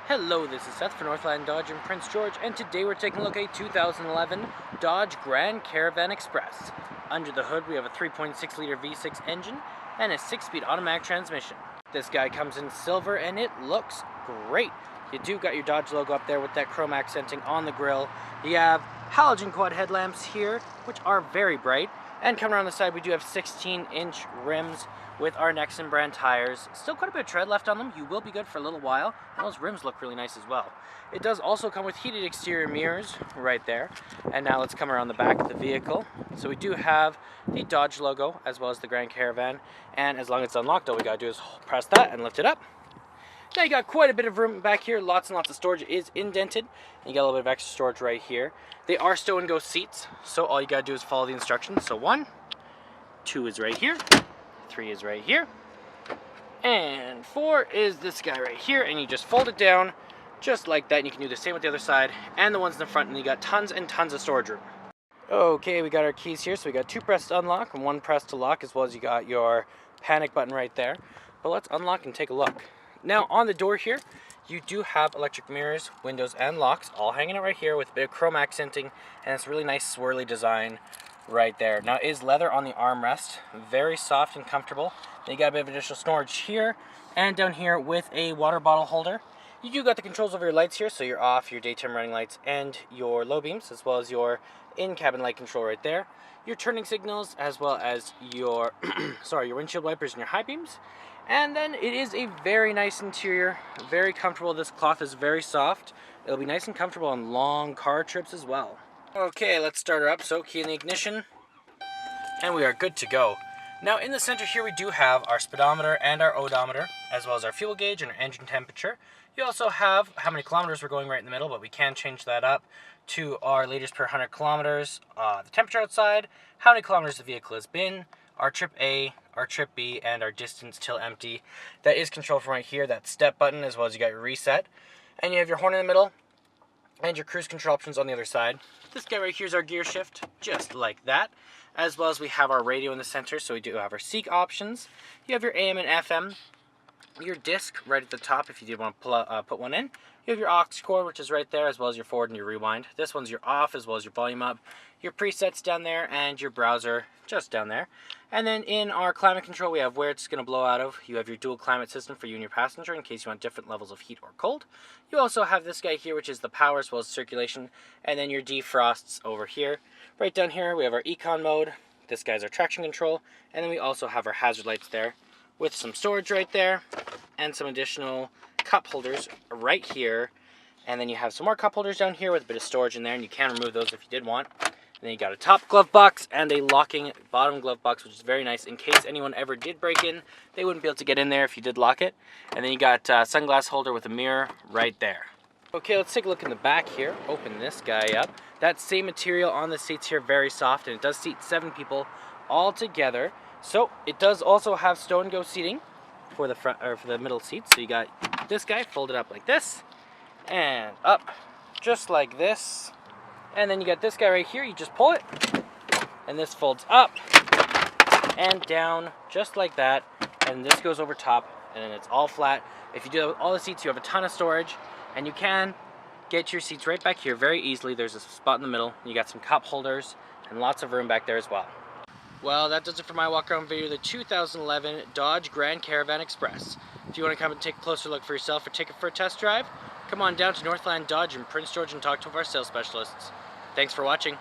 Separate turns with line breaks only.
Hello, this is Seth for Northland Dodge in Prince George, and today we're taking a look at a 2011 Dodge Grand Caravan Express. Under the hood we have a 3.6 liter V6 engine and a 6-speed automatic transmission. This guy comes in silver and it looks great. You do got your Dodge logo up there with that chrome accenting on the grille. You have halogen quad headlamps here, which are very bright. And coming around the side we do have 16-inch rims with our Nexen brand tires. Still quite a bit of tread left on them. You will be good for a little while, and those rims look really nice as well. It does also come with heated exterior mirrors right there. And now let's come around the back of the vehicle. So we do have the Dodge logo as well as the Grand Caravan, and as long as it's unlocked, all we gotta do is press that and lift it up. Now you got quite a bit of room back here, lots and lots of storage. It is indented, and you got a little bit of extra storage right here. They are Stow and Go seats, so all you gotta do is follow the instructions. So 1, 2 is right here, 3 is right here, and 4 is this guy right here, and you just fold it down just like that, and you can do the same with the other side and the ones in the front, and you got tons and tons of storage room. Okay, we got our keys here, so we got 2 press to unlock and 1 press to lock, as well as you got your panic button right there. But let's unlock and take a look. Now on the door here, you do have electric mirrors, windows, and locks all hanging out right here with a bit of chrome accenting, and it's really nice swirly design right there. Now it is leather on the armrest, very soft and comfortable. Then you got a bit of additional storage here and down here with a water bottle holder. You do got the controls over your lights here, so your off, your daytime running lights, and your low beams, as well as your in-cabin light control right there. Your turning signals, as well as your your windshield wipers and your high beams. And then it is a very nice interior, very comfortable. This cloth is very soft. It'll be nice and comfortable on long car trips as well. Okay, let's start her up. So key in the ignition, and we are good to go. Now in the center here we do have our speedometer and our odometer, as well as our fuel gauge and our engine temperature. You also have how many kilometers we're going right in the middle, but we can change that up to our liters per 100 kilometers, the temperature outside, how many kilometers the vehicle has been, our trip A, our trip B, and our distance till empty. That is controlled from right here, that step button, as well as you got your reset. And you have your horn in the middle, and your cruise control options on the other side. This guy right here is our gear shift, just like that. As well as we have our radio in the center, so we do have our seek options. You have your AM and FM, your disc right at the top if you did want to put one in. You have your aux cord, which is right there, as well as your forward and your rewind. This one's your off, as well as your volume up. Your presets down there, and your browser just down there. And then in our climate control, we have where it's going to blow out of. You have your dual climate system for you and your passenger in case you want different levels of heat or cold. You also have this guy here, which is the power as well as circulation. And then your defrosts over here. Right down here, we have our econ mode. This guy's our traction control. And then we also have our hazard lights there with some storage right there and some additional cup holders right here. And then you have some more cup holders down here with a bit of storage in there, and you can remove those if you did want. And then you got a top glove box and a locking bottom glove box, which is very nice in case anyone ever did break in. They wouldn't be able to get in there if you did lock it. And then you got a sunglass holder with a mirror right there. Okay, let's take a look in the back here. Open this guy up. That same material on the seats here, very soft, and it does seat 7 people all together. So it does also have stow and go seating for the front or for the middle seats. So you got this guy folded up like this and up just like this. And then you got this guy right here, you just pull it, and this folds up and down just like that, and this goes over top, and then it's all flat. If you do that with all the seats, you have a ton of storage, and you can get your seats right back here very easily. There's a spot in the middle, you got some cup holders, and lots of room back there as well. Well, that does it for my walk-around video of the 2011 Dodge Grand Caravan Express. If you want to come and take a closer look for yourself or take it for a test drive, come on down to Northland Dodge in Prince George and talk to one of our sales specialists. Thanks for watching.